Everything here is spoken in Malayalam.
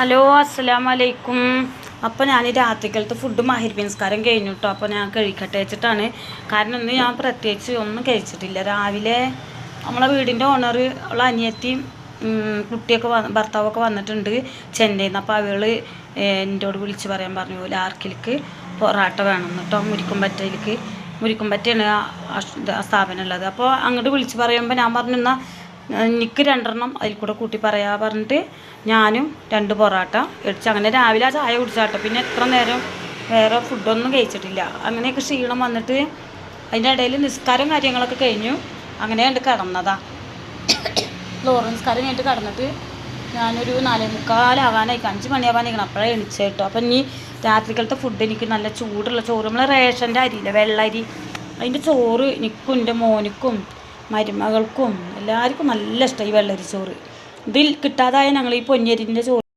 ഹലോ അസ്സലാമു അലൈക്കും. അപ്പോൾ ഞാൻ രാത്രിക്കലത്തെ ഫുഡ് മഗ്‌രിബ് നിസ്കാരം കഴിഞ്ഞു കേട്ടോ. അപ്പോൾ ഞാൻ കഴിക്കട്ടെ വെച്ചിട്ടാണ്. കാരണം ഇന്ന് ഞാൻ പ്രത്യേകിച്ച് ഒന്നും കഴിച്ചിട്ടില്ല. രാവിലെ നമ്മളെ വീടിൻ്റെ ഓണർ ഉള്ള അനിയത്തിയും കുട്ടിയൊക്കെ ഭർത്താവൊക്കെ വന്നിട്ടുണ്ട് ചെന്നൈയിൽ നിന്ന്. അപ്പോൾ അവൾ എന്നോട് വിളിച്ച് പറയാൻ പറഞ്ഞു ലാർക്കിലേക്ക് പൊറാട്ട വേണം കേട്ടോ. മുരിക്കുംപറ്റയാണ് ആ സ്ഥാപനം ഉള്ളത്. അപ്പോൾ അങ്ങോട്ട് വിളിച്ച് പറയുമ്പോൾ ഞാൻ പറഞ്ഞു എന്നാൽ എനിക്ക് 2 എണ്ണം അതിൽ കൂടെ കൂട്ടി പറയാ പറഞ്ഞിട്ട് ഞാനും 2 പൊറാട്ട മേടിച്ചു. അങ്ങനെ രാവിലെ ആ ചായ കുടിച്ചാട്ടോ. പിന്നെ എത്ര നേരം വേറെ ഫുഡൊന്നും കഴിച്ചിട്ടില്ല. അങ്ങനെയൊക്കെ ക്ഷീണം വന്നിട്ട് അതിൻ്റെ ഇടയിൽ നിസ്കാരം കാര്യങ്ങളൊക്കെ കഴിഞ്ഞു. അങ്ങനെ കണ്ട് കിടന്നതാ. ലോറ നിസ്കാരം കഴിഞ്ഞിട്ട് കിടന്നിട്ട് ഞാനൊരു 4:45 5 മണിയാവാനായിക്കണം അപ്പോഴേ എണിച്ചേട്ടോ. അപ്പം ഇനി രാത്രിക്കലത്തെ ഫുഡ് എനിക്ക് നല്ല ചൂടുള്ള ചോറ്, നമ്മളെ റേഷൻ്റെ അരിയില്ല വെള്ളരി, അതിൻ്റെ ചോറ് എനിക്കും എൻ്റെ മോനിക്കും മരുമകൾക്കും എല്ലാവർക്കും നല്ല ഇഷ്ടമായി വെള്ളരി ചോറ്. ഇതിൽ കിട്ടാതായ ഞങ്ങൾ ഈ പൊന്നിയരിൻ്റെ ചോറ്